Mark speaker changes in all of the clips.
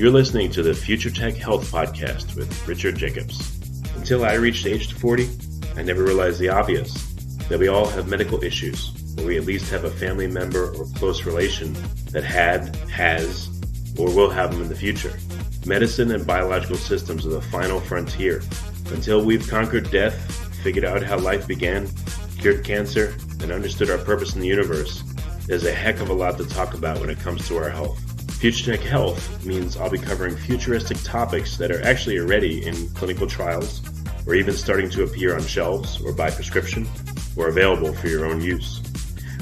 Speaker 1: You're listening to the Future Tech Health Podcast with Richard Jacobs. Until I reached age 40, I never realized the obvious, that we all have medical issues, or we at least have a family member or close relation that has, or will have them in the future. Medicine and biological systems are the final frontier. Until we've conquered death, figured out how life began, cured cancer, and understood our purpose in the universe, there's a heck of a lot to talk about when it comes to our health. Future Tech Health means I'll be covering futuristic topics that are actually already in clinical trials, or even starting to appear on shelves or by prescription, or available for your own use.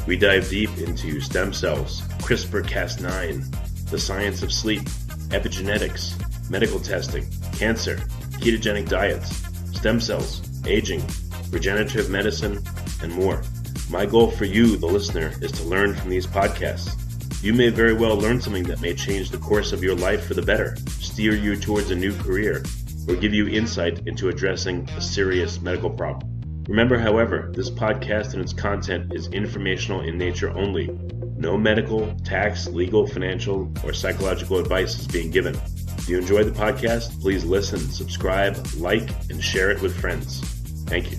Speaker 1: We dive deep into stem cells, CRISPR-Cas9, the science of sleep, epigenetics, medical testing, cancer, ketogenic diets, stem cells, aging, regenerative medicine, and more. My goal for you, the listener, is to learn from these podcasts. You may very well learn something that may change the course of your life for the better, steer you towards a new career, or give you insight into addressing a serious medical problem. Remember, however, this podcast and its content is informational in nature only. No medical, tax, legal, financial, or psychological advice is being given. If you enjoy the podcast, please listen, subscribe, like, and share it with friends. Thank you.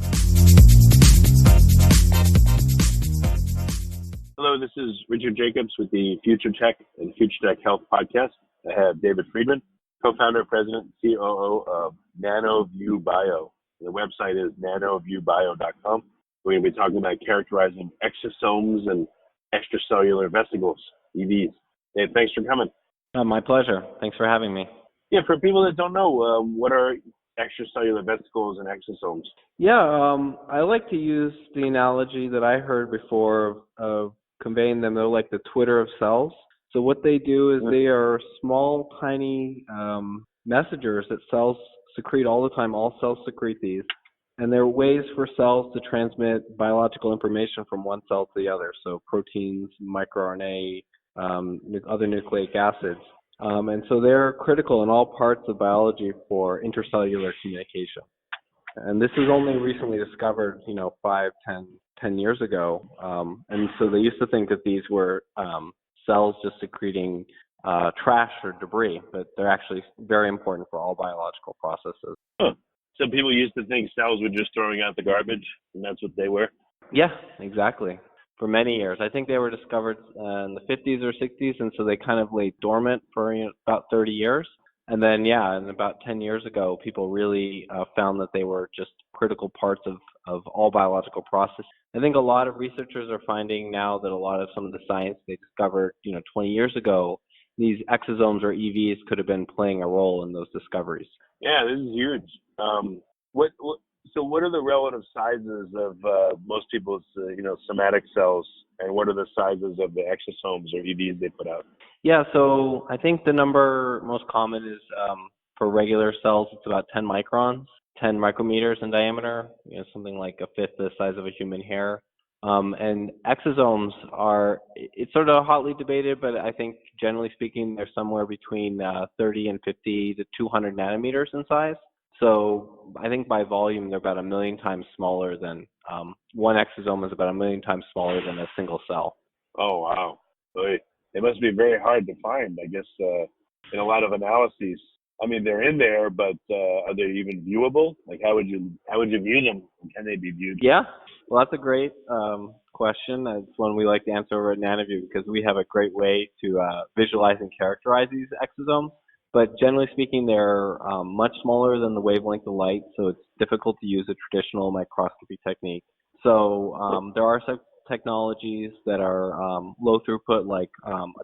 Speaker 1: Hello, this is Richard Jacobs with the Future Tech and Future Tech Health Podcast. I have David Freedman, co-founder, president, COO of NanoView Bio. The website is nanoviewbio.com. We're going to be talking about characterizing exosomes and extracellular vesicles, EVs. Dave, thanks for coming.
Speaker 2: My pleasure. Thanks for having me.
Speaker 1: Yeah, for people that don't know, what are extracellular vesicles and exosomes?
Speaker 2: Yeah, I like to use the analogy that I heard before of conveying them. They're like the Twitter of cells. So what they do is they are small, tiny messengers that cells secrete all the time. All cells secrete these. And they're ways for cells to transmit biological information from one cell to the other. So proteins, microRNA, other nucleic acids. And so they're critical in all parts of biology for intercellular communication. And this was only recently discovered, 5, 10 years ago. And so they used to think that these were cells just secreting trash or debris, but they're actually very important for all biological processes.
Speaker 1: Huh. So people used to think cells were just throwing out the garbage, and that's what they were?
Speaker 2: Yeah, exactly. For many years. I think they were discovered in the 50s or 60s, and so they kind of lay dormant for about 30 years. And then, and about 10 years ago, people really found that they were just critical parts of all biological processes. I think a lot of researchers are finding now that a lot of some of the science they discovered, 20 years ago, these exosomes or EVs could have been playing a role in those discoveries.
Speaker 1: Yeah, this is huge. So what are the relative sizes of most people's, somatic cells, and what are the sizes of the exosomes or EVs they put out?
Speaker 2: Yeah, so I think the number most common is for regular cells, it's about 10 microns, 10 micrometers in diameter, something like a fifth the size of a human hair. And exosomes it's sort of hotly debated, but I think generally speaking, they're somewhere between 30 and 50 to 200 nanometers in size. So I think by volume, they're about 1 million times smaller than, one exosome is about 1 million times smaller than a single cell.
Speaker 1: Oh, wow. It must be very hard to find, I guess, in a lot of analyses. I mean, they're in there, but are they even viewable? Like, how would you view them? Can they be viewed?
Speaker 2: Yeah, well, that's a great question. It's one we like to answer over at NanoView because we have a great way to visualize and characterize these exosomes. But generally speaking, they're much smaller than the wavelength of light, so it's difficult to use a traditional microscopy technique. So there are some technologies that are low throughput, like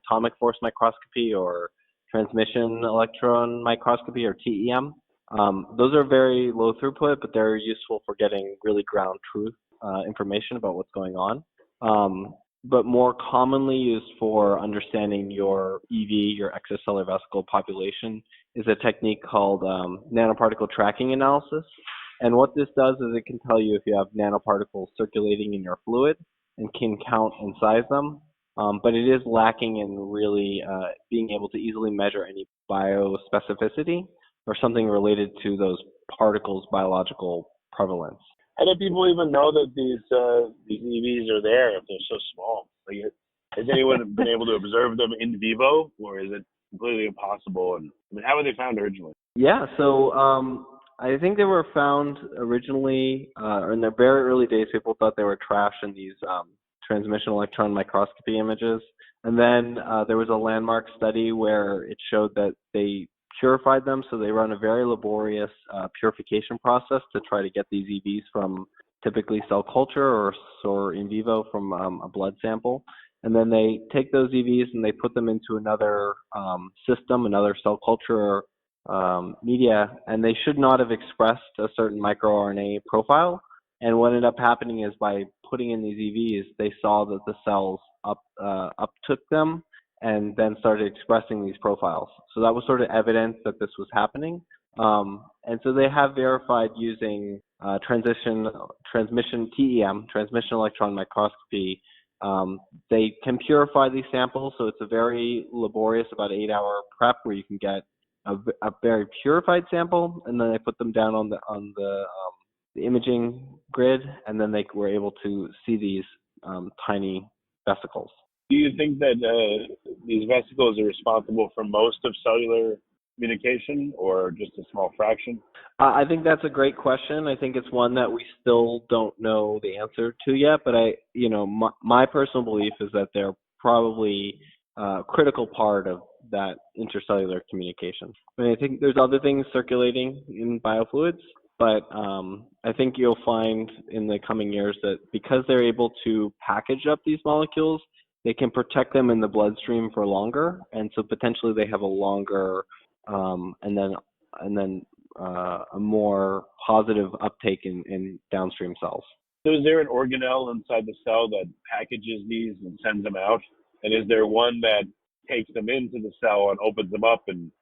Speaker 2: atomic force microscopy or transmission electron microscopy, or TEM. Those are very low throughput, but they're useful for getting really ground truth information about what's going on. But more commonly used for understanding your EV, your extracellular vesicle population, is a technique called nanoparticle tracking analysis. And what this does is it can tell you if you have nanoparticles circulating in your fluid and can count and size them. But it is lacking in really being able to easily measure any biospecificity or something related to those particles' biological prevalence.
Speaker 1: How do people even know that these EVs are there if they're so small? Like, has anyone been able to observe them in vivo, or is it
Speaker 3: completely impossible? And I mean, how were they found originally?
Speaker 2: Yeah, so I think they were found originally, in the very early days, people thought they were trash in these transmission electron microscopy images. And then there was a landmark study where it showed that they purified them. So they run a very laborious purification process to try to get these EVs from typically cell culture or in vivo from a blood sample. And then they take those EVs and they put them into another system, another cell culture media, and they should not have expressed a certain microRNA profile. And what ended up happening is by putting in these EVs, they saw that the cells uptook them and then started expressing these profiles. So that was sort of evidence that this was happening. And so they have verified using transmission TEM, transmission electron microscopy. They can purify these samples, so it's a very laborious, about 8-hour prep where you can get a very purified sample, and then they put them down on the imaging grid, and then they were able to see these tiny vesicles.
Speaker 3: Do you think that these vesicles are responsible for most of cellular communication, or just a small fraction?
Speaker 2: I think that's a great question. I think it's one that we still don't know the answer to yet, but my personal belief is that they're probably a critical part of that intercellular communication. I mean, I think there's other things circulating in biofluids, but I think you'll find in the coming years that because they're able to package up these molecules, they can protect them in the bloodstream for longer, and so potentially they have a longer and then a more positive uptake in downstream cells.
Speaker 3: So is there an organelle inside the cell that packages these and sends them out? And is there one that takes them into the cell and opens them up and,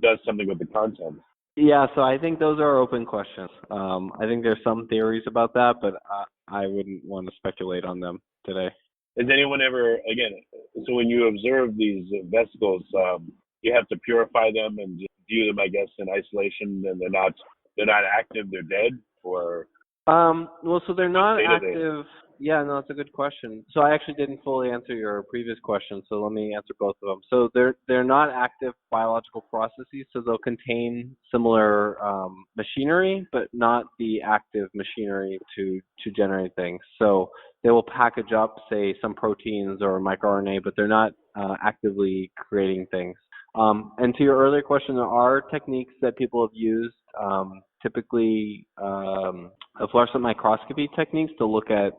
Speaker 3: does something with the contents?
Speaker 2: Yeah, so I think those are open questions. I think there's some theories about that, but I wouldn't want to speculate on them today.
Speaker 3: Has anyone ever, again, so when you observe these vesicles, you have to purify them and just view them, I guess, in isolation, and they're not active, they're dead, or?
Speaker 2: Well, so they're not active. Yeah, no, that's a good question. So I actually didn't fully answer your previous question, so let me answer both of them. So they're not active biological processes, so they'll contain similar machinery, but not the active machinery to generate things. So they will package up, say, some proteins or microRNA, but they're not actively creating things. And to your earlier question, there are techniques that people have used, typically fluorescent microscopy techniques to look at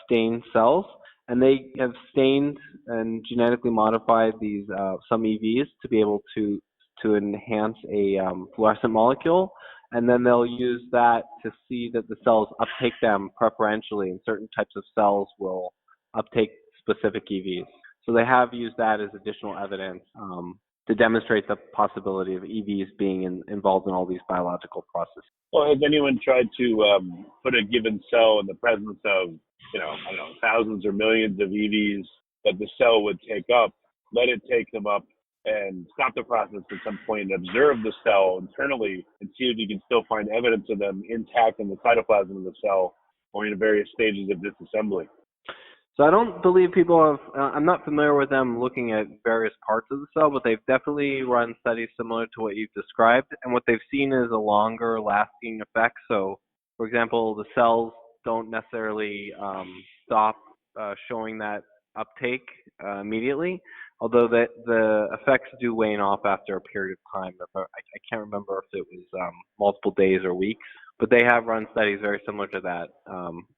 Speaker 2: stained cells, and they have stained and genetically modified these some EVs to be able to enhance a fluorescent molecule, and then they'll use that to see that the cells uptake them preferentially, and certain types of cells will uptake specific EVs. So they have used that as additional evidence to demonstrate the possibility of EVs being involved in all these biological processes.
Speaker 3: Well, has anyone tried to put a given cell in the presence of, thousands or millions of EVs that the cell would take up, let it take them up, and stop the process at some point and observe the cell internally and see if you can still find evidence of them intact in the cytoplasm of the cell or in various stages of disassembly?
Speaker 2: So I don't believe people have, I'm not familiar with them looking at various parts of the cell, but they've definitely run studies similar to what you've described. And what they've seen is a longer lasting effect. So, for example, the cells don't necessarily stop showing that uptake immediately, although the effects do wane off after a period of time. I can't remember if it was multiple days or weeks, but they have run studies very similar to that,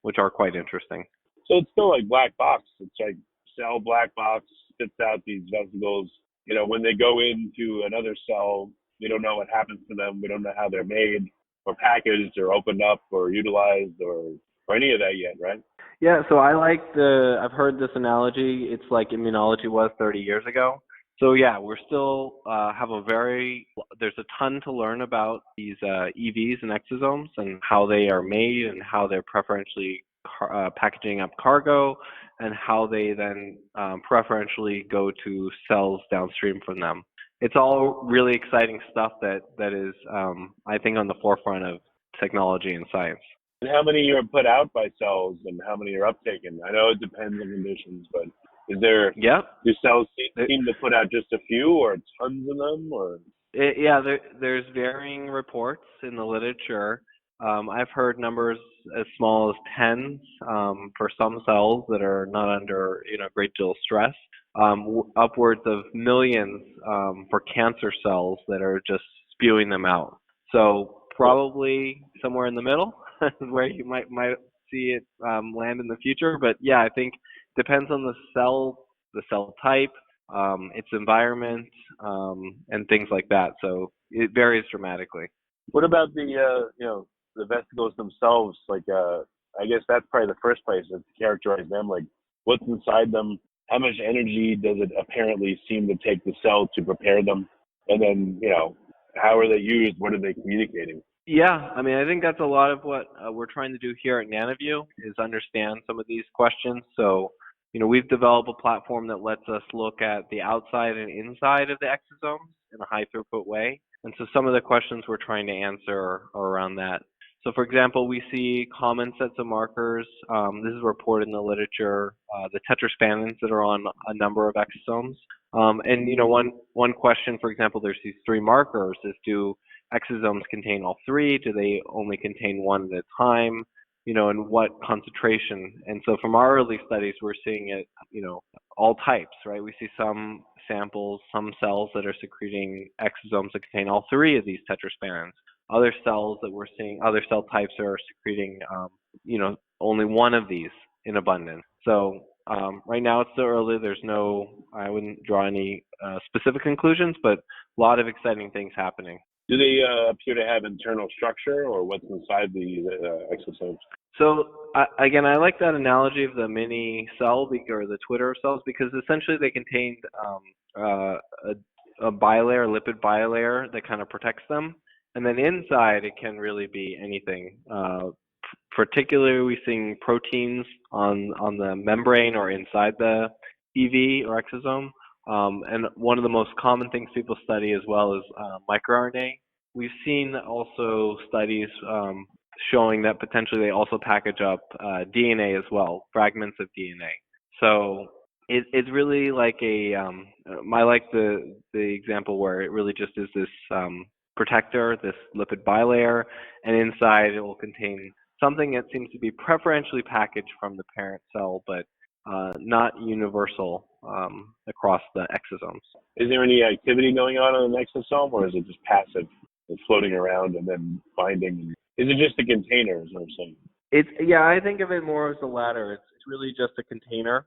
Speaker 2: which are quite interesting.
Speaker 3: So it's still like black box. It's like cell black box spits out these vesicles. When they go into another cell, we don't know what happens to them. We don't know how they're made or packaged or opened up or utilized or any of that yet, right?
Speaker 2: Yeah, so I've heard this analogy. It's like immunology was 30 years ago. So yeah, we're still there's a ton to learn about these EVs and exosomes and how they are made and how they're preferentially packaging up cargo and how they then preferentially go to cells downstream from them. It's all really exciting stuff that is, I think, on the forefront of technology and science.
Speaker 3: And how many are put out by cells and how many are uptaken? I know it depends on conditions, but Is there,
Speaker 2: Yep.
Speaker 3: do cells seem to put out just a few or tons of them, or?
Speaker 2: There's varying reports in the literature. I've heard numbers as small as tens for some cells that are not under great deal of stress, upwards of millions for cancer cells that are just spewing them out. So probably somewhere in the middle is where you might see it land in the future. But yeah, I think depends on the cell type, its environment, and things like that. So it varies dramatically.
Speaker 3: What about the vesicles themselves? Like, I guess that's probably the first place to characterize them. Like, what's inside them? How much energy does it apparently seem to take the cell to prepare them? And then, how are they used? What are they communicating?
Speaker 2: Yeah, I mean, I think that's a lot of what we're trying to do here at NanoView is understand some of these questions. So, we've developed a platform that lets us look at the outside and inside of the exosomes in a high throughput way. And so some of the questions we're trying to answer are around that. So for example, we see common sets of markers. This is reported in the literature, the tetraspanins that are on a number of exosomes. One question, for example, there's these three markers is do exosomes contain all three? Do they only contain one at a time? And what concentration? And so from our early studies, we're seeing it, all types, right? We see some samples, some cells that are secreting exosomes that contain all three of these tetraspanins. Other cells that we're seeing, other cell types are secreting, only one of these in abundance. So right now it's still early. I wouldn't draw any specific conclusions, but a lot of exciting things happening.
Speaker 3: Do they appear to have internal structure, or what's inside the exosomes?
Speaker 2: So again, I like that analogy of the mini cell or the Twitter of cells because essentially they contain a bilayer, lipid bilayer that kind of protects them. And then inside, it can really be anything. Particularly, we're seeing proteins on the membrane or inside the EV or exosome. And one of the most common things people study as well is microRNA. We've seen also studies showing that potentially they also package up DNA as well, fragments of DNA. So it's really like I like the example where it really just is this protector, this lipid bilayer, and inside it will contain something that seems to be preferentially packaged from the parent cell, but not universal across the exosomes.
Speaker 3: Is there any activity going on an exosome, or is it just passive? It's floating around and then binding. Is it just a container, is what I'm saying?
Speaker 2: I think of it more as the latter. It's really just a container.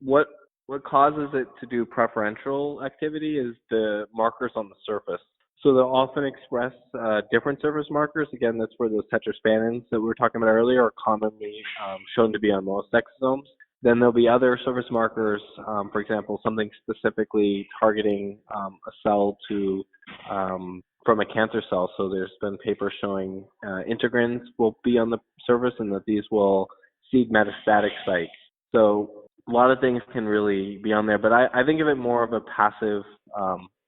Speaker 2: What causes it to do preferential activity is the markers on the surface. So they'll often express different surface markers. Again, that's where those tetraspanins that we were talking about earlier are commonly shown to be on most exosomes. Then there'll be other surface markers, for example, something specifically targeting a cell from a cancer cell. So there's been papers showing integrins will be on the surface and that these will seed metastatic sites. So a lot of things can really be on there, but I think of it more of a passive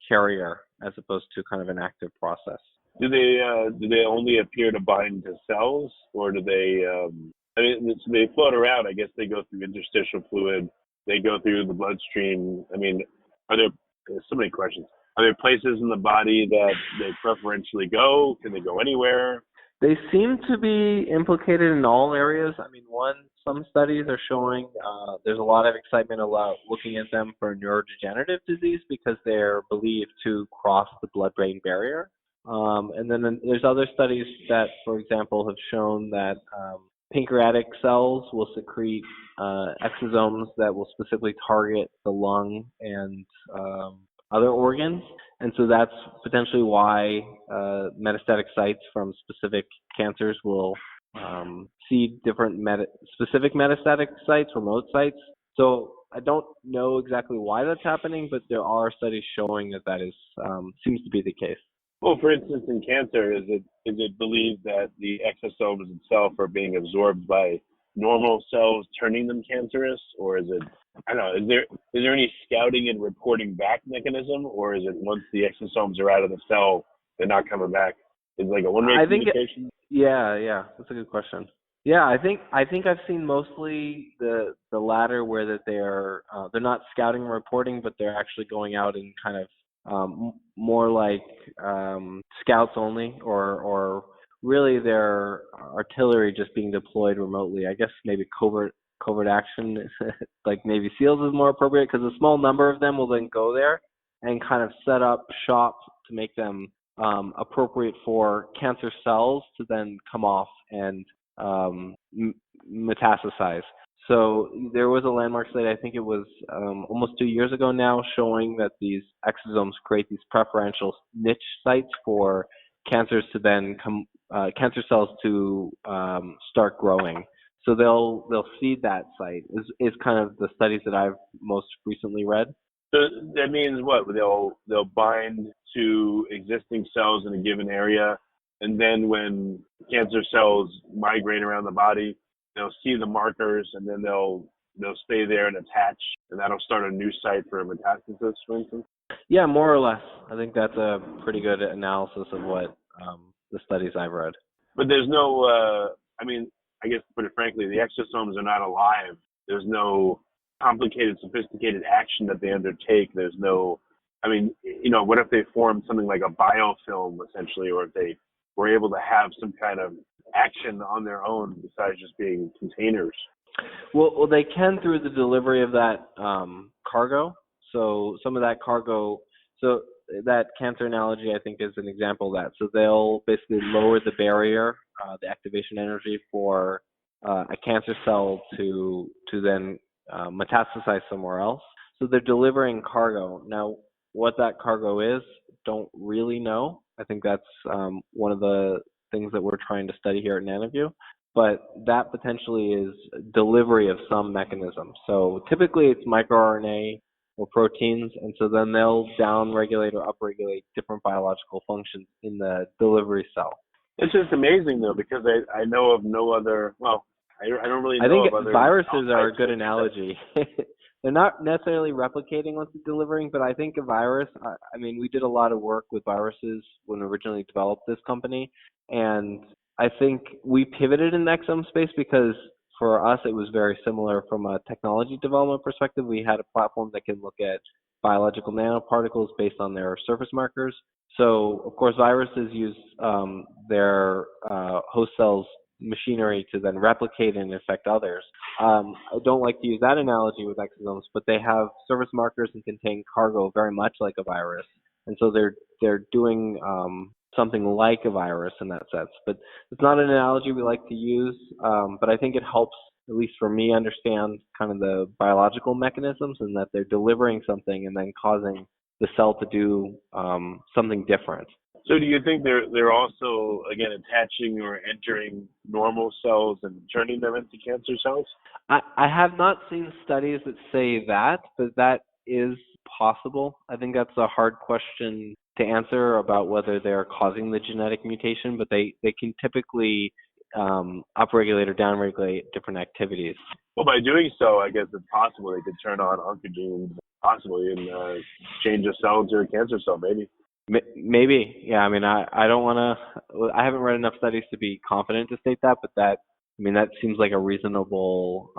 Speaker 2: carrier as opposed to kind of an active process.
Speaker 3: Do they only appear to bind to cells, or do they? They float around. I guess they go through interstitial fluid. They go through the bloodstream. I mean, there's so many questions. Are there places in the body that they preferentially go? Can they go anywhere?
Speaker 2: They seem to be implicated in all areas. I mean, some studies are showing there's a lot of excitement about looking at them for neurodegenerative disease because they're believed to cross the blood-brain barrier. And then there's other studies that, for example, have shown that pancreatic cells will secrete exosomes that will specifically target the lung and other organs. And so that's potentially why metastatic sites from specific cancers will see different specific metastatic sites, remote sites. So I don't know exactly why that's happening, but there are studies showing that is seems to be the case.
Speaker 3: Well, for instance, in cancer, is it believed that the exosomes itself are being absorbed by normal cells, turning them cancerous, or is it? I don't know. Is there any scouting and reporting back mechanism, or is it once the exosomes are out of the cell, they're not coming back? Is it like a one-way communication?
Speaker 2: Yeah, that's a good question. Yeah, I think I've seen mostly the latter, where that they're not scouting and reporting, but they're actually going out and kind of more like scouts only, or really their artillery just being deployed remotely. I guess maybe covert action, like Navy SEALs, is more appropriate, because a small number of them will then go there and kind of set up shop to make them appropriate for cancer cells to then come off and metastasize. So there was a landmark study, I think it was almost 2 years ago now, showing that these exosomes create these preferential niche sites for cancers to then cancer cells to start growing. So they'll seed that site is kind of the studies that I've most recently read.
Speaker 3: So that means what? They'll bind to existing cells in a given area, and then when cancer cells migrate around the body, they'll see the markers, and then they'll stay there and attach, and that'll start a new site for metastasis, for instance?
Speaker 2: Yeah, more or less. I think that's a pretty good analysis of what the studies I've read.
Speaker 3: But there's no, I guess to put it frankly, the exosomes are not alive. There's no complicated, sophisticated action that they undertake. There's no, what if they formed something like a biofilm, essentially, or if they were able to have some kind of action on their own besides just being containers?
Speaker 2: Well, they can through the delivery of that cargo. So some of that cargo, so that cancer analogy, I think, is an example of that. So they'll basically lower the barrier, the activation energy for a cancer cell to then metastasize somewhere else. So they're delivering cargo. Now, what that cargo is, don't really know. I think that's one of the things that we're trying to study here at NanoView. But that potentially is delivery of some mechanism. So typically it's microRNA or proteins, and so then they'll downregulate or upregulate different biological functions in the delivery cell.
Speaker 3: It's just amazing, though, because I know of no other, I don't really know of other.
Speaker 2: I think viruses are a good analogy. They're not necessarily replicating what they're delivering, but I think a virus, we did a lot of work with viruses when we originally developed this company, and I think we pivoted in the exome space because for us it was very similar from a technology development perspective. We had a platform that can look at biological nanoparticles based on their surface markers. So, of course, viruses use their host cells' machinery to then replicate and infect others. I don't like to use that analogy with exosomes, but they have surface markers and contain cargo very much like a virus. And so they're doing something like a virus in that sense. But it's not an analogy we like to use, but I think it helps, at least for me, understand kind of the biological mechanisms and that they're delivering something and then causing the cell to do something different.
Speaker 3: So do you think they're also, again, attaching or entering normal cells and turning them into cancer cells?
Speaker 2: I have not seen studies that say that, but that is possible. I think that's a hard question to answer about whether they're causing the genetic mutation, but they can typically upregulate or downregulate different activities.
Speaker 3: Well, by doing so, I guess it's possible they could turn on oncogenes, possibly, and change a cell into a cancer cell, maybe.
Speaker 2: Maybe, yeah. I don't want to. I haven't read enough studies to be confident to state that, but that seems like a reasonable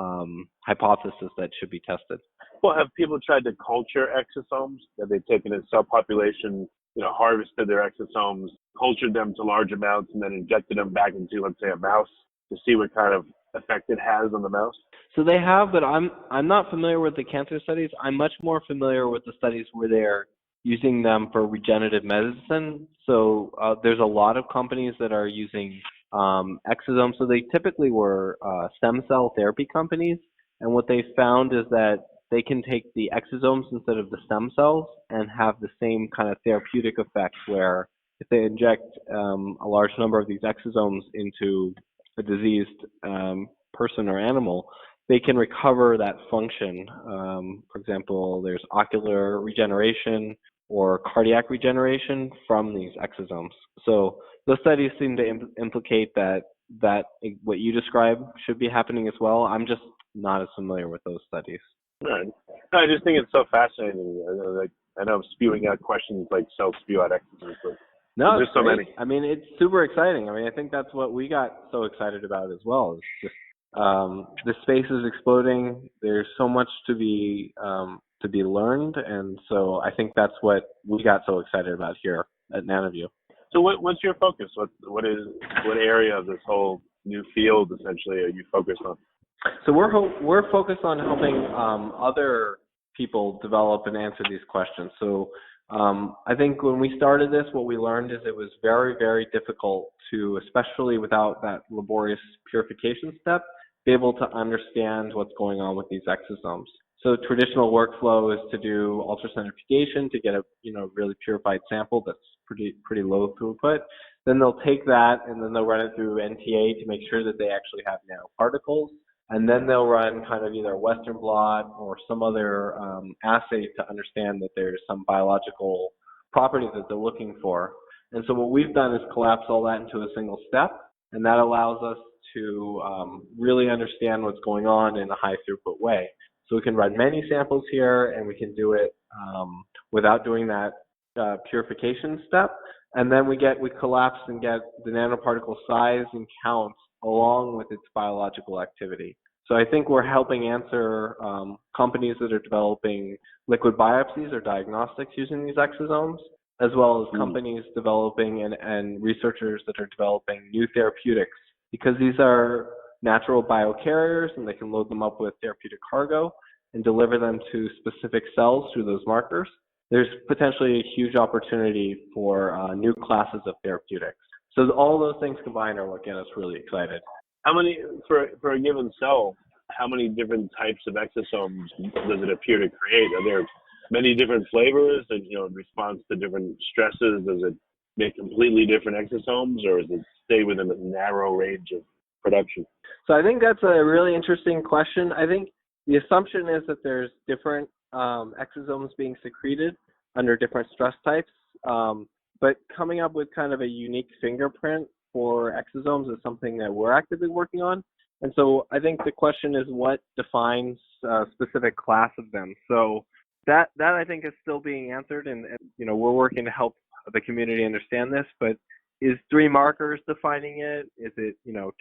Speaker 2: hypothesis that should be tested.
Speaker 3: Well, have people tried to culture exosomes? Have they taken a cell population, harvested their exosomes, cultured them to large amounts, and then injected them back into, let's say, a mouse to see what kind of effect it has on the mouse?
Speaker 2: So they have, but I'm not familiar with the cancer studies. I'm much more familiar with the studies where they're using them for regenerative medicine. So there's a lot of companies that are using exosomes. So they typically were stem cell therapy companies. And what they found is that they can take the exosomes instead of the stem cells and have the same kind of therapeutic effect, where if they inject a large number of these exosomes into a diseased person or animal, they can recover that function. For example, there's ocular regeneration or cardiac regeneration from these exosomes. So those studies seem to implicate that what you described should be happening as well. I'm just not as familiar with those studies.
Speaker 3: Right. I just think it's so fascinating. I know I'm spewing out questions like cells spew out exosomes, but
Speaker 2: no,
Speaker 3: there's so many.
Speaker 2: It's super exciting. I think that's what we got so excited about as well. Is just The space is exploding. There's so much to be learned, and so I think that's what we got so excited about here at NanoView.
Speaker 3: So what's your focus? What area of this whole new field essentially are you focused on?
Speaker 2: So we're focused on helping other people develop and answer these questions. So I think when we started this, what we learned is it was very, very difficult to, especially without that laborious purification step, be able to understand what's going on with these exosomes. So traditional workflow is to do ultracentrifugation to get a really purified sample that's pretty low throughput. Then they'll take that and then they'll run it through NTA to make sure that they actually have nanoparticles. And then they'll run kind of either a Western blot or some other assay to understand that there's some biological properties that they're looking for. And so what we've done is collapse all that into a single step, and that allows us to really understand what's going on in a high throughput way. So we can run many samples here, and we can do it without doing that purification step. And then we collapse and get the nanoparticle size and count along with its biological activity. So I think we're helping answer companies that are developing liquid biopsies or diagnostics using these exosomes, as well as companies developing and researchers that are developing new therapeutics, because these are natural biocarriers and they can load them up with therapeutic cargo and deliver them to specific cells through those markers. There's potentially a huge opportunity for new classes of therapeutics. So all those things combined are what get us really excited.
Speaker 3: How many, for a given cell, how many different types of exosomes does it appear to create? Are there many different flavors that, in response to different stresses? Does it make completely different exosomes, or does it stay within a narrow range of production?
Speaker 2: So I think that's a really interesting question. I think the assumption is that there's different exosomes being secreted under different stress types, but coming up with kind of a unique fingerprint for exosomes is something that we're actively working on. And so I think the question is what defines a specific class of them. So that I think is still being answered, and we're working to help the community understand this, but is 3 markers defining it? Is it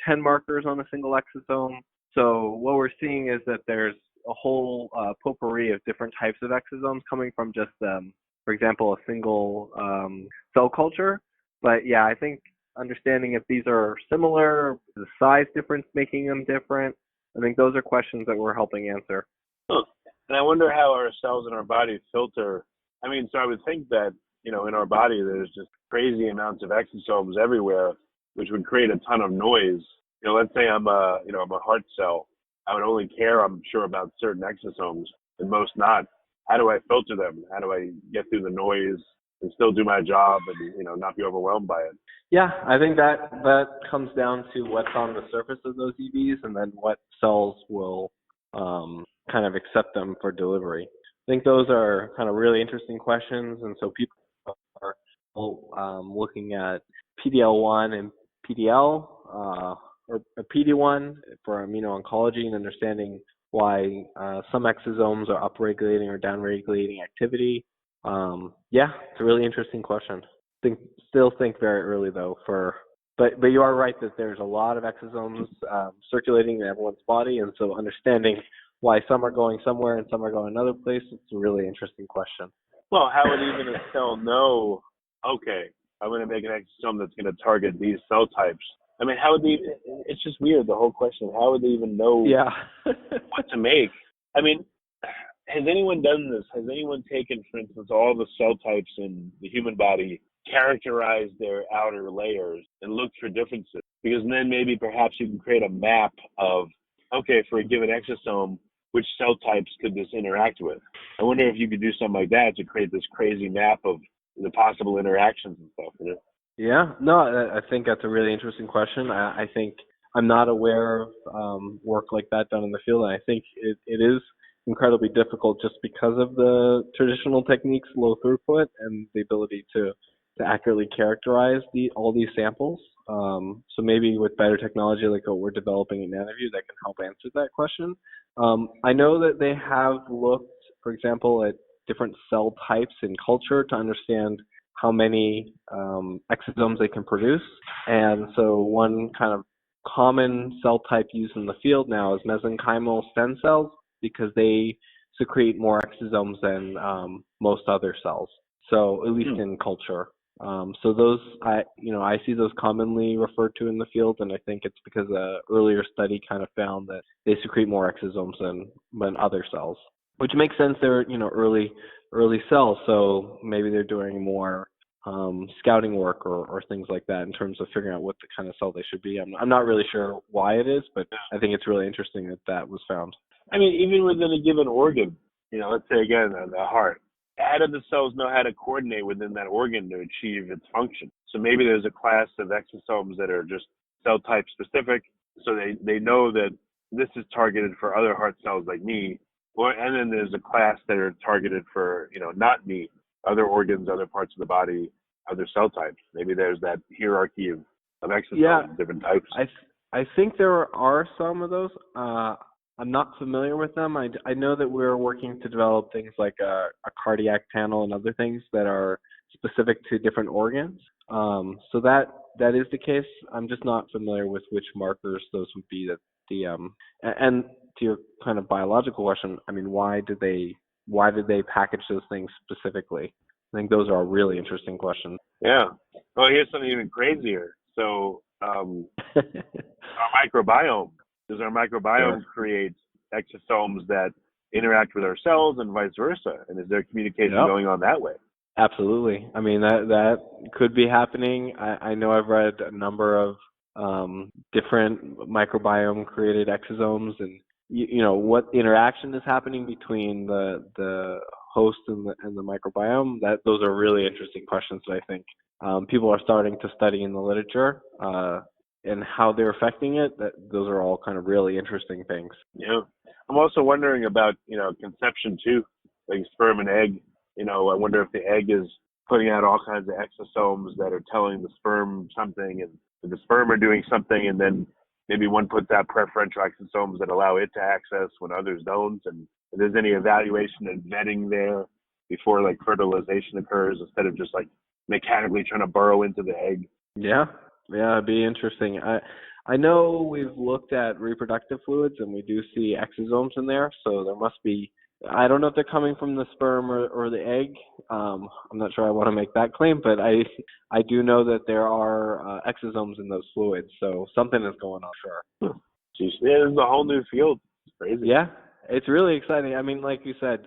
Speaker 2: 10 markers on a single exosome? So what we're seeing is that there's a whole potpourri of different types of exosomes coming from just for example, a single cell culture. But yeah, I think understanding if these are similar, the size difference making them different, I think those are questions that we're helping answer.
Speaker 3: Huh. And I wonder how our cells in our body filter. So I would think that, in our body, there's just crazy amounts of exosomes everywhere, which would create a ton of noise. Let's say I'm a heart cell. I would only care, I'm sure, about certain exosomes and most not. How do I filter them? How do I get through the noise and still do my job and, not be overwhelmed by it?
Speaker 2: Yeah, I think that comes down to what's on the surface of those EVs and then what cells will kind of accept them for delivery. I think those are kind of really interesting questions, and so people are looking at PDL1 and PDL or PD1 for immuno-oncology and understanding why some exosomes are upregulating or downregulating activity. It's a really interesting question. Still think very early though but you are right that there's a lot of exosomes circulating in everyone's body, and so understanding why some are going somewhere and some are going another place, it's a really interesting question.
Speaker 3: Well, how would even a cell know, okay, I'm going to make an exosome that's going to target these cell types? How would they, it's just weird, the whole question. How would they even know what to make? Has anyone done this? Has anyone taken, for instance, all the cell types in the human body, characterized their outer layers, and looked for differences? Because then maybe perhaps you can create a map of, okay, for a given exosome, which cell types could this interact with? I wonder if you could do something like that to create this crazy map of the possible interactions and stuff.
Speaker 2: Yeah, no, I think that's a really interesting question. I think I'm not aware of work like that done in the field, and I think it is incredibly difficult just because of the traditional techniques, low throughput, and the ability to accurately characterize all these samples. So maybe with better technology like what we're developing in NanoView that can help answer that question. I know that they have looked, for example, at different cell types in culture to understand how many exosomes they can produce. And so one kind of common cell type used in the field now is mesenchymal stem cells because they secrete more exosomes than most other cells. So at least in culture. So those, I see those commonly referred to in the field, and I think it's because an earlier study kind of found that they secrete more exosomes than other cells, which makes sense. They're early cells, so maybe they're doing more scouting work or things like that in terms of figuring out what the kind of cell they should be. I'm not really sure why it is, but I think it's really interesting that was found.
Speaker 3: I mean, even within a given organ, let's say again, the heart, how do the cells know how to coordinate within that organ to achieve its function? So maybe there's a class of exosomes that are just cell type specific, so they know that this is targeted for other heart cells like me, and then there's a class that are targeted for, not me, other organs, other parts of the body, other cell types. Maybe there's that hierarchy of exosomes, different types.
Speaker 2: I think there are some of those. I'm not familiar with them. I know that we're working to develop things like a cardiac panel and other things that are specific to different organs. So that is the case. I'm just not familiar with which markers those would be. And to your kind of biological question, I mean, why did they package those things specifically? I think those are really interesting questions.
Speaker 3: Yeah. Well, here's something even crazier. So our microbiome. Does our microbiome create exosomes that interact with our cells and vice versa? And is there communication going on that way?
Speaker 2: Absolutely. I mean, that could be happening. I know I've read a number of different microbiome-created exosomes, and what interaction is happening between the host and the microbiome. Those are really interesting questions that I think people are starting to study in the literature. And how they're affecting it, those are all kind of really interesting things.
Speaker 3: Yeah. I'm also wondering about, conception too, like sperm and egg. I wonder if the egg is putting out all kinds of exosomes that are telling the sperm something, and the sperm are doing something, and then maybe one puts out preferential exosomes that allow it to access when others don't, and if there's any evaluation and vetting there before like fertilization occurs instead of just like mechanically trying to burrow into the egg.
Speaker 2: Yeah, it'd be interesting. I know we've looked at reproductive fluids and we do see exosomes in there, so there must be. I don't know if they're coming from the sperm or the egg. I'm not sure I want to make that claim, but I do know that there are exosomes in those fluids, so something is going on, sure.
Speaker 3: Jeez, yeah, this is a whole new field. It's crazy.
Speaker 2: Yeah, it's really exciting. I mean, like you said,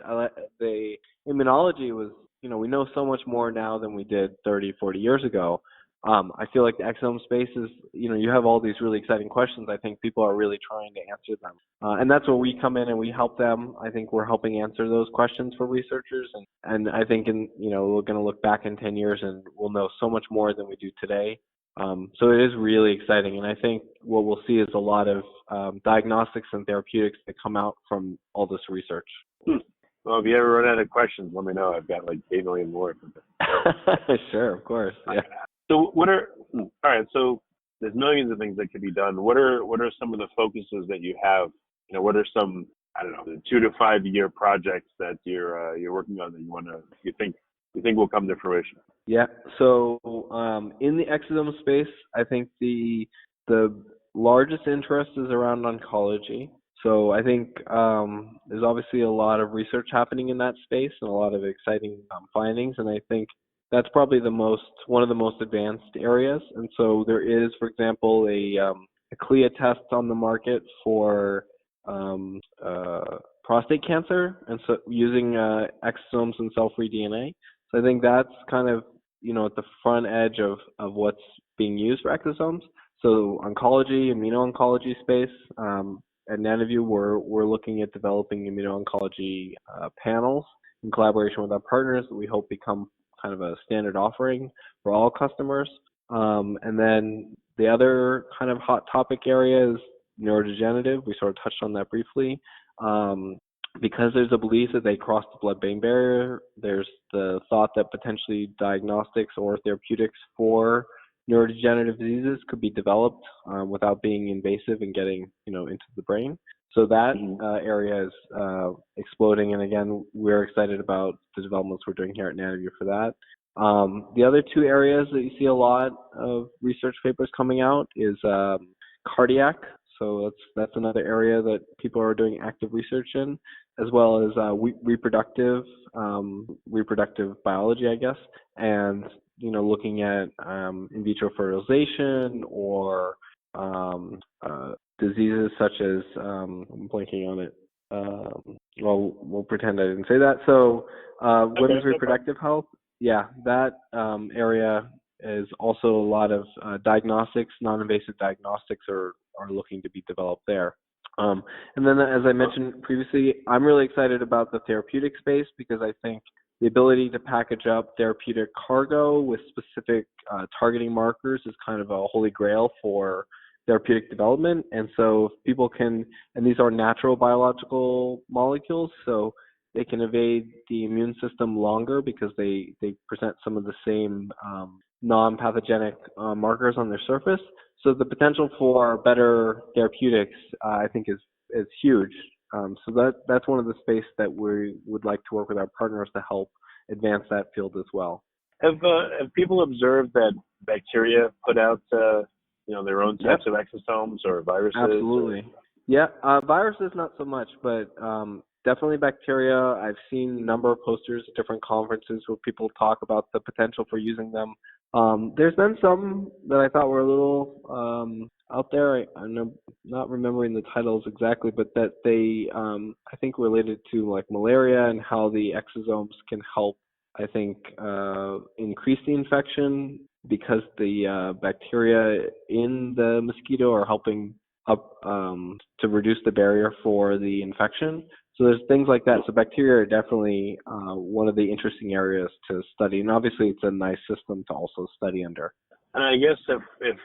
Speaker 2: the immunology was, we know so much more now than we did 30, 40 years ago. I feel like the exome space is, you have all these really exciting questions. I think people are really trying to answer them. And that's where we come in and we help them. I think we're helping answer those questions for researchers. And I think we're going to look back in 10 years and we'll know so much more than we do today. So it is really exciting. And I think what we'll see is a lot of diagnostics and therapeutics that come out from all this research.
Speaker 3: Well, if you ever run out of questions, let me know. I've got like 8 million more.
Speaker 2: Sure, of course. Yeah.
Speaker 3: So all right, so there's millions of things that could be done. What are some of the focuses that you have? What are some, I don't know, the 2 to 5 year projects that you're working on that you think will come to fruition?
Speaker 2: Yeah. So in the exosome space, I think the largest interest is around oncology. So I think there's obviously a lot of research happening in that space and a lot of exciting findings, and I think that's probably one of the most advanced areas. And so there is, for example, a CLIA test on the market for prostate cancer, and so using exosomes and cell-free DNA. So I think that's kind of at the front edge of what's being used for exosomes. So oncology, immuno-oncology space. At NanoView, we're looking at developing immuno-oncology panels in collaboration with our partners that we hope become kind of a standard offering for all customers. And then the other kind of hot topic area is neurodegenerative. We sort of touched on that briefly. Because there's a belief that they cross the blood-brain barrier, there's the thought that potentially diagnostics or therapeutics for neurodegenerative diseases could be developed without being invasive and getting into the brain. So that area is exploding, and again, we're excited about the developments we're doing here at NanoView for that. The other 2 areas that you see a lot of research papers coming out is cardiac. So that's another area that people are doing active research in, as well as reproductive biology, I guess, and looking at in vitro fertilization or diseases such as I'm blanking on it. Well, we'll pretend I didn't say that. So women's reproductive health, yeah, that area is also a lot of diagnostics, non-invasive diagnostics are looking to be developed there. And then, as I mentioned previously, I'm really excited about the therapeutic space because I think the ability to package up therapeutic cargo with specific targeting markers is kind of a holy grail for therapeutic development. And so if people can, and these are natural biological molecules, so they can evade the immune system longer because they present some of the same non-pathogenic markers on their surface. So the potential for better therapeutics, I think, is huge. So that's one of the space that we would like to work with our partners to help advance that field as well.
Speaker 3: Have people observed that bacteria put out their own types of exosomes or viruses?
Speaker 2: Absolutely. Yeah, viruses not so much, but definitely bacteria. I've seen a number of posters at different conferences where people talk about the potential for using them. There's been some that I thought were a little out there. I'm not remembering the titles exactly, but that they, I think, related to like malaria and how the exosomes can help, I think, increase the infection because the bacteria in the mosquito are helping up to reduce the barrier for the infection. So there's things like that. So bacteria are definitely one of the interesting areas to study, and obviously it's a nice system to also study under.
Speaker 3: And I guess if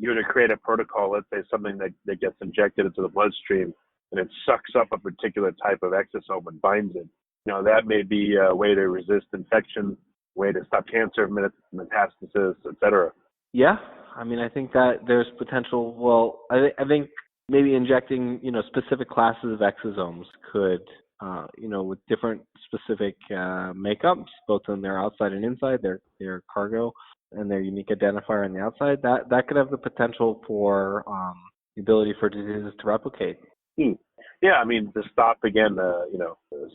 Speaker 3: you were to create a protocol, let's say something that gets injected into the bloodstream and it sucks up a particular type of exosome and binds it, that may be a way to resist infection, way to stop cancer, metastasis, et cetera.
Speaker 2: Yeah, I mean, I think that there's potential. Well, I think maybe injecting, specific classes of exosomes could, with different specific makeups, both on their outside and inside, their cargo and their unique identifier on the outside, that could have the potential for the ability for diseases to replicate.
Speaker 3: Yeah, I mean, to stop, again,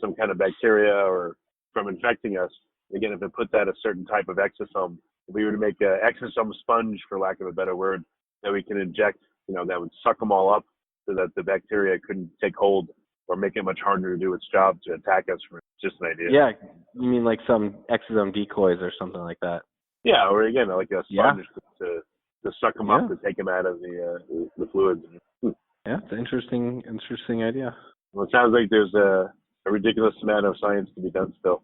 Speaker 3: some kind of bacteria or from infecting us, again, if it puts out a certain type of exosome, if we were to make an exosome sponge, for lack of a better word, that we can inject, that would suck them all up so that the bacteria couldn't take hold or make it much harder to do its job to attack us. Just an idea.
Speaker 2: Yeah, you mean like some exosome decoys or something like that?
Speaker 3: Yeah, or again, like a sponge to suck them up, to take them out of the fluids.
Speaker 2: Yeah, it's an interesting idea.
Speaker 3: Well, it sounds like there's a ridiculous amount of science to be done still.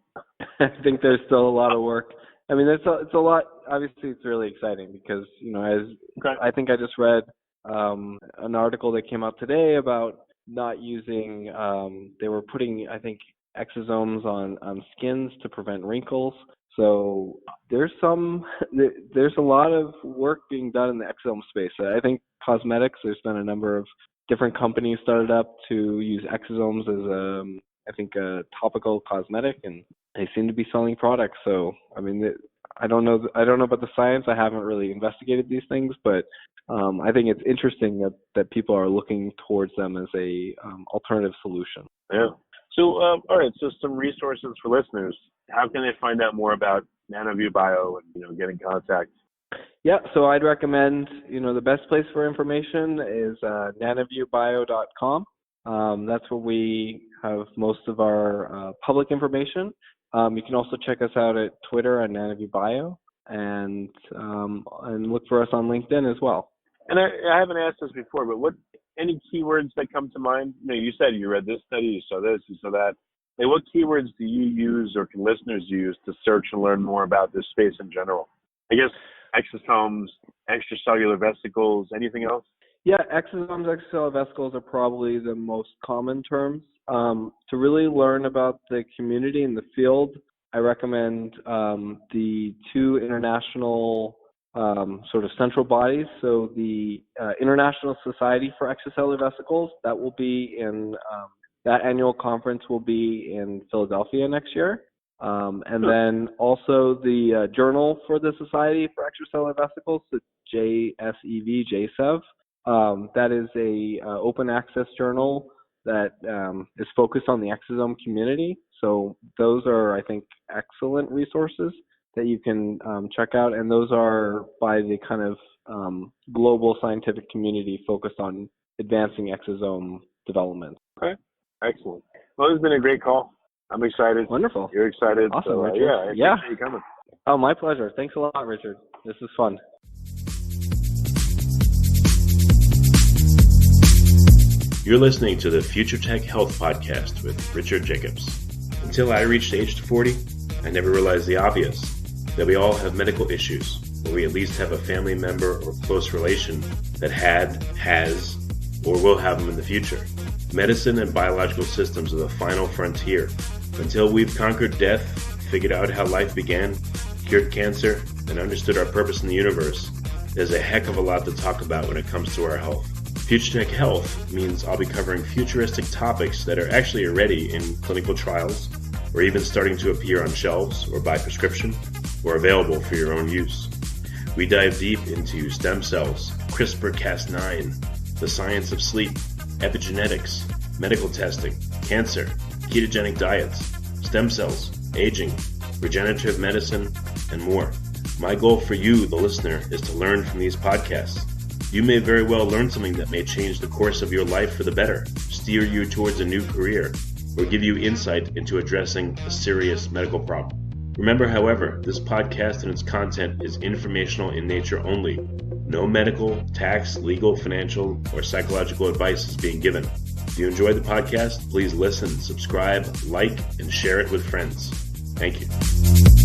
Speaker 2: I think there's still a lot of work. I mean, it's a lot. Obviously, it's really exciting because, I think I just read an article that came out today about not using, they were putting, I think, exosomes on skins to prevent wrinkles. So there's a lot of work being done in the exosome space. I think cosmetics, there's been a number of different companies started up to use exosomes as a topical cosmetic, and they seem to be selling products. So, I mean, I don't know about the science. I haven't really investigated these things, but I think it's interesting that people are looking towards them as a alternative solution.
Speaker 3: Yeah. So, all right. So, some resources for listeners. How can they find out more about NanoView Bio and get in contact?
Speaker 2: Yeah. So, I'd recommend the best place for information is nanoviewbio.com. That's where we have most of our public information. You can also check us out at Twitter at NanoView Bio, and look for us on LinkedIn as well.
Speaker 3: And I haven't asked this before, but any keywords that come to mind? You said you read this study, you saw this, you saw that. What keywords do you use or can listeners use to search and learn more about this space in general? I guess exosomes, extracellular vesicles, anything else?
Speaker 2: Yeah, exosomes, extracellular vesicles are probably the most common terms. To really learn about the community and the field, I recommend the two international sort of central bodies. So the International Society for Extracellular Vesicles, that will be in that annual conference will be in Philadelphia next year. And then also the Journal for the Society for Extracellular Vesicles, the JSEV, JSEV. That is a open access journal that is focused on the exosome community. So those are, I think, excellent resources that you can check out, and those are by the kind of global scientific community focused on advancing exosome development.
Speaker 3: Okay, excellent. Well, it's been a great call. I'm excited.
Speaker 2: Wonderful.
Speaker 3: You're excited.
Speaker 2: Awesome,
Speaker 3: so,
Speaker 2: Richard.
Speaker 3: I appreciate you coming.
Speaker 2: Oh, my pleasure. Thanks a lot, Richard. This is fun.
Speaker 1: You're listening to the Future Tech Health Podcast with Richard Jacobs. Until I reached age 40, I never realized the obvious, that we all have medical issues, or we at least have a family member or close relation that has, or will have them in the future. Medicine and biological systems are the final frontier. Until we've conquered death, figured out how life began, cured cancer, and understood our purpose in the universe, there's a heck of a lot to talk about when it comes to our health. Future Tech Health means I'll be covering futuristic topics that are actually already in clinical trials, or even starting to appear on shelves or by prescription, or available for your own use. We dive deep into stem cells, CRISPR-Cas9, the science of sleep, epigenetics, medical testing, cancer, ketogenic diets, stem cells, aging, regenerative medicine, and more. My goal for you, the listener, is to learn from these podcasts. You may very well learn something that may change the course of your life for the better, steer you towards a new career, or give you insight into addressing a serious medical problem. Remember, however, this podcast and its content is informational in nature only. No medical, tax, legal, financial, or psychological advice is being given. If you enjoyed the podcast, please listen, subscribe, like, and share it with friends. Thank you.